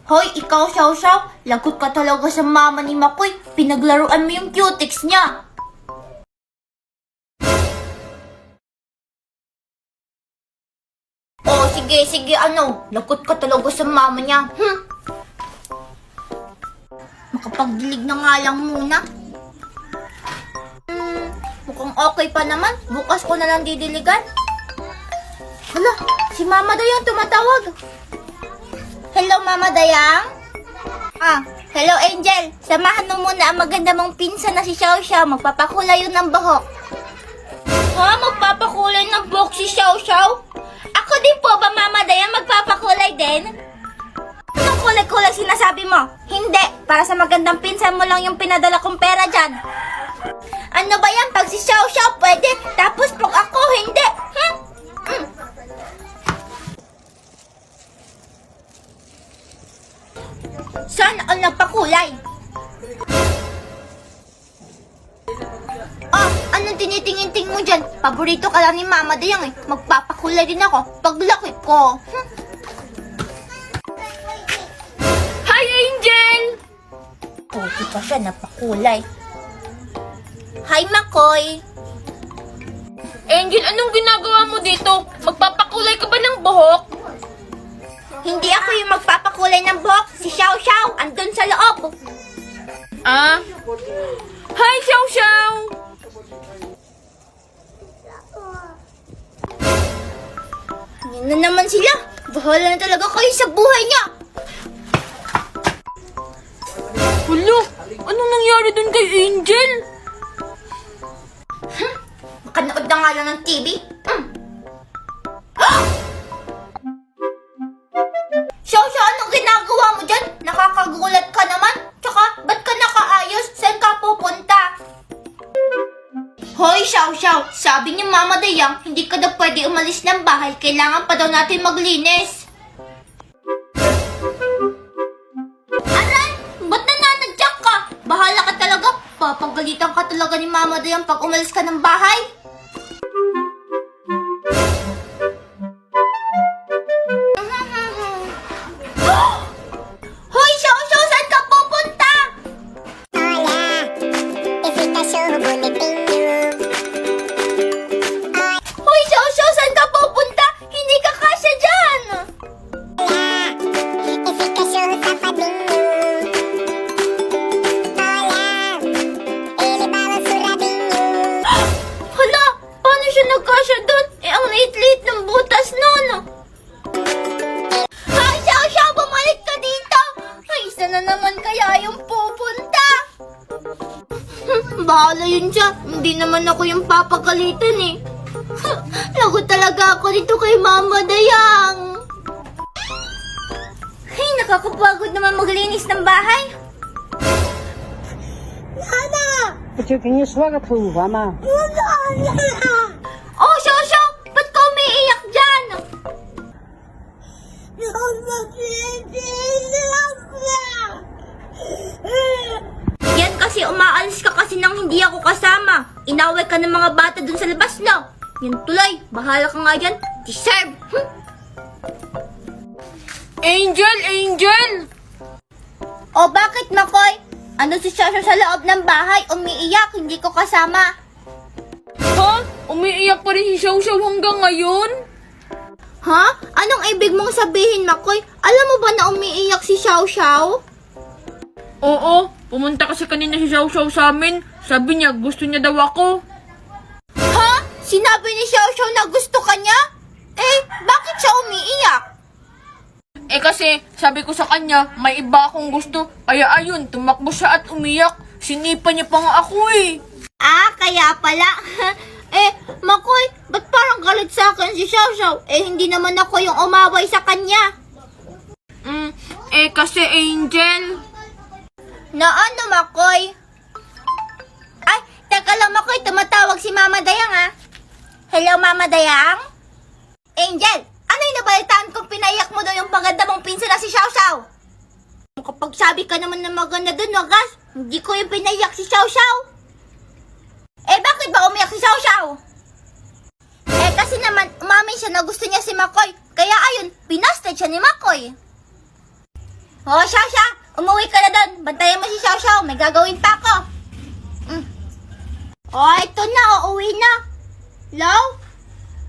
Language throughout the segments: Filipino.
Hoy, ikaw, Xiao-Xiao, lagot ka talaga sa mama ni Makoy. Pinaglaruan mo yung cutics niya. Oh, sige, lagot ka talaga sa mama niya. Makapagdilig na nga lang muna. Mukhang okay pa naman. Bukas ko na lang didiligan. Hala, si Mama Dayang tumatawag. Hello, Mama Dayang? Hello, Angel. Samahan mo muna ang maganda mong pinsan na si Xiao-Xiao. Magpapakulay yun ng buhok. Ha? Magpapakulay ng buhok si Xiao-Xiao? Ako din po ba, Mama Dayang, magpapakulay din? Anong kulay-kulay sinasabi mo? Hindi. Para sa magandang pinsan mo lang yung pinadala kong pera dyan. Ano ba yan? Pag si Xiao-Xiao pwede, tapos pag ako hindi. Saan ang nagpakulay? Anong tinitingin-ting mo dyan? Paborito ka lang ni Mama Dayang eh. Magpapakulay din ako paglaki ko. Hi, Angel! Puti pa siya, napakulay. Hi, Makoy. Angel, anong ginagawa mo dito? Magpapakulay ka ba ng buhok? Hindi ako yung magpapakulay ng buhok. Si Xiao-Xiao, andun sa loob. Hi, Xiao Xiao! Yan na naman sila. Bahala na talaga kayo sa buhay niya. Hulo, anong nangyari dun kay Angel? Makanood na nga lang ng TV. Xiao-Xiao, anong ginagawa mo dyan? Nakakagulat ka naman. Tsaka, ba't ka nakaayos? Saan ka pupunta? Hoy, Xiao-Xiao, sabi ni Mama Dayang, hindi ka daw pwede umalis ng bahay. Kailangan pa daw natin maglinis. Aray! Ba't nananadyak ka? Bahala ka talaga. Papagalitan ka talaga ni Mama Dayang pag umalis ka ng bahay. Hoy, Xiao-Xiao, saan ka pupunta? Hoy, Xiao-Xiao, saan ka pupunta? Hindi ka kasya dyan. Hala, paano siya nagkasya doon? Ang liit-liit ng butas nun. Hoy, Xiao-Xiao, bumalik ka dito. Ay, isa na naman kaya yung pupunta. Bahala yun siya. Hindi naman ako yung papagalitan eh. Lagot talaga ako dito kay Mama Dayang. Ay, nakakapagod naman maglinis ng bahay. Nana! 不就给你说个头发吗？ Oh, Xiao-Xiao! Ba't ka umiiyak dyan? Yan kasi umaalis ka kasi nang hindi ako kasama. Inaway ka ng mga bata dun sa labas, no? Yan tuloy, bahala ka nga dyan. Deserve! Angel! O bakit, Makoy? Ano si Xiao-Xiao sa loob ng bahay? Umiiyak, hindi ko kasama. Ha? Umiiyak pa rin si Xiao Xiao hanggang ngayon? Ha? Anong ibig mong sabihin, Makoy? Alam mo ba na umiiyak si Xiao-Xiao? Oo, pumunta kasi kanina si Xiao Xiao sa amin. Sabi niya, gusto niya daw ako. Ha? Sinabi ni Xiao-Xiao na gusto ka niya? Eh, bakit siya umiiyak? Eh kasi, sabi ko sa kanya, may iba akong gusto. Kaya ayun, tumakbo siya at umiyak. Sinipa niya pa nga ako eh. Kaya pala. Makoy, ba't parang galit sa akin si Xiao-Xiao? Hindi naman ako yung umaway sa kanya. Kasi Angel. Na ano, Makoy? Ay, teka lang, Makoy, tumatawag si Mama Dayang, ha? Hello, Mama Dayang? Angel, ano yung nabalitaan kung pinaiyak mo daw yung maganda mong pinsan na si Xiao-Xiao? Kapag sabi ka naman na maganda dun, wagas, hindi ko yung pinaiyak si Xiao-Xiao. Bakit ba umiyak si Xiao-Xiao? Kasi naman, umamin siya na gusto niya si Makoy. Kaya ayun, binasted siya ni Makoy. Oh, Xiao, umuwi ka na doon. Bantayan mo si Xiao. May gagawin pa ako. Oh, ito na. Uuwi na. Law?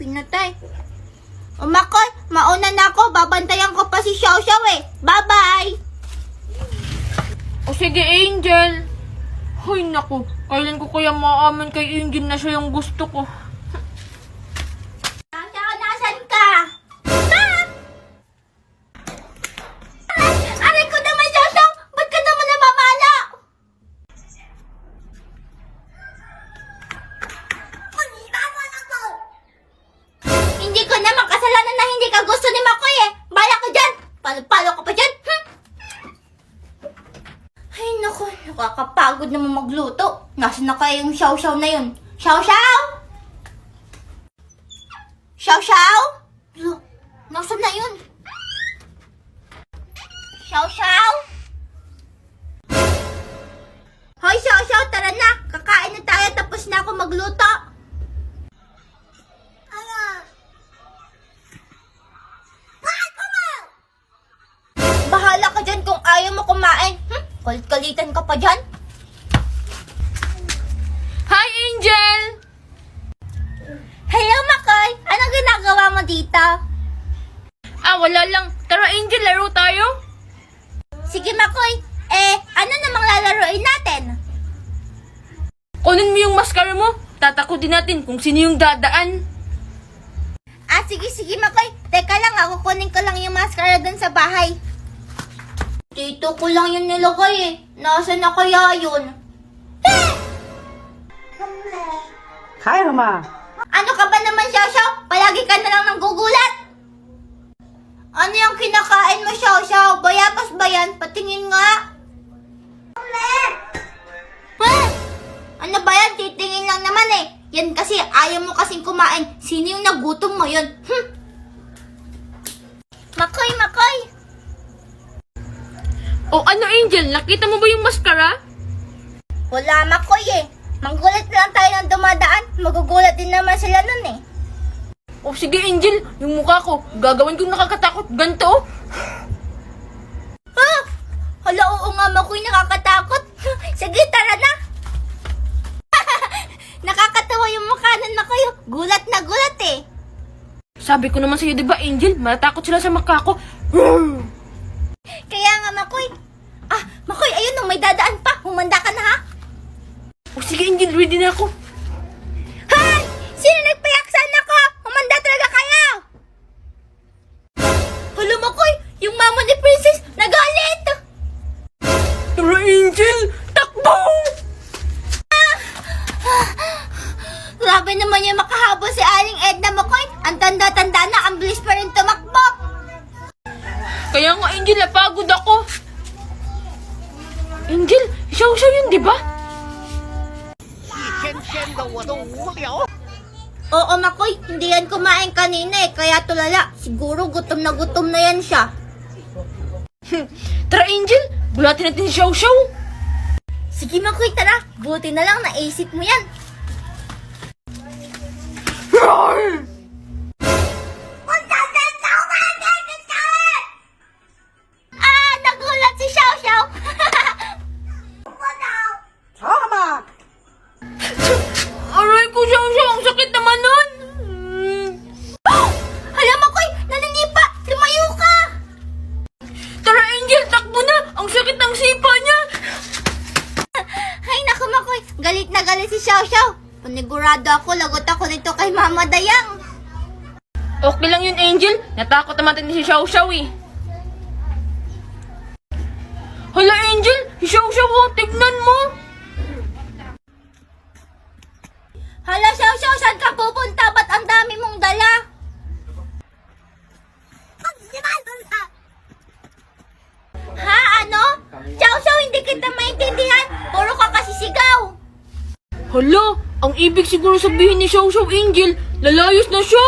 Pinatay. O Makoy, mauna na ako. Babantayan ko pa si Xiao eh. Bye-bye. O sige, Angel. Hoy, naku. Kailan ko kaya maaman kay Angel na siya yung gusto ko? Xiao, nasan ka? Aray ko naman, Xiao. Ba't ka naman namamala? Hindi ko naman kasalanan na hindi ka gusto ni Makoy eh. Bala ka dyan. Palo-palo ka pa dyan. Ay, naku. Nakakapagod naman magluto. Nasaan na kaya yung Xiao na yun? Xiao! Xiao? Lo, nasaan na yun? Xiao? Hoy, Xiao, tara na. Kakain na tayo tapos na ako magluto. Bahala ka dyan kung ayaw mo kumain. Kalit-kalitan ka pa dyan. Hi, Angel! Hello, Makoy. Anong ginagawa mo dito? Wala lang. Tara, Angel, laro tayo. Sige, Makoy. Ano namang lalaroin natin? Kunin mo yung mascara mo. Tatakutin natin kung sino yung dadaan. Sige, Makoy. Teka lang, ako kunin ko lang yung mascara dun sa bahay. Dito ko lang yun nilagay eh. Nasaan na kaya yun? Kaya ma. Ano ka ba naman, Xiao? Palagi ka na lang nang gugulat. Ano yung kinakain mo, Xiao? Bayabas ba yan? Patingin nga. Ano ba yan? Titingin lang naman eh. Yan kasi, ayaw mo kasing kumain. Sino yung nagutom mo yun? Makoy! O ano, Angel? Nakita mo ba yung mascara? Wala, Makoy eh. Manggulat lang tayo ng dumadaan. Magugulat din naman sila nun eh. O sige, Angel. Yung mukha ko, gagawin kong nakakatakot. Ganto. Hala, oo nga, Makoy, nakakatakot. Sige, tara na. Nakakatawa yung mukha nun, Makoy. Gulat na gulat eh. Sabi ko naman sa'yo, di ba, Angel? Matatakot sila sa mukha ko. Kaya nga, Makoy. Makoy, ayun, may dadaan pa. Humanda ka na, ha? O sige, Angel. Ready na ako. Hay! Sino nagpayaksan ako? Humanda talaga kayo! Hala, Makoy, yung mama ni Princess nagalit! Tara, Angel! Takbo! Grabe naman yung makahabol si Aling Edna, Makoy. Ang tanda-tanda na, ang bilis pa rin tumakbo. Kaya nga, Angel, napagod ako. Angel, Xiao yun, di ba? Oo, Makoy, hindi yan kumain kanina eh, kaya tulala. Siguro gutom na yan siya. Tara, Angel, bulatin natin si Xiao. Sige, Makoy, tara. Buti na lang naisip mo yan. Nagulat si Xiao. Tama. Aray ko, Xiao, ang sakit naman nun. Hala, Makoy, naninipa. Lumayo ka. Tara, Angel, takbo na. Ang sakit ng sipa niya. Ay, naku, Makoy. Galit na galit si Xiao. Panigurado ako, lagot ako nito kay Mama Dayang. Okay lang yun, Angel. Natakot naman din si Xiao eh. Hala, Angel, si Xiao, tignan mo. Hala, Xiao, saan ka pupunta? Ba't ang dami mong dala? Ha, ano? Xiao, hindi kita maintindihan. Puro ka kasi sigaw. Hala, ang ibig siguro sabihin ni Xiao, Angel, lalayos na siya.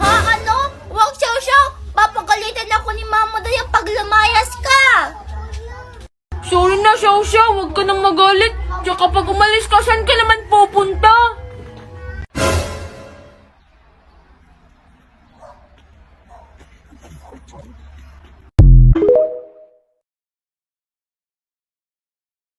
Ha, ano? Huwag, Xiao. Papagalitan ako ni Mama Dayang pag lumayas ka. Sorry na, Xiao, huwag ka nang magalit. Tsaka pag umalis ka, saan ka naman pupunta?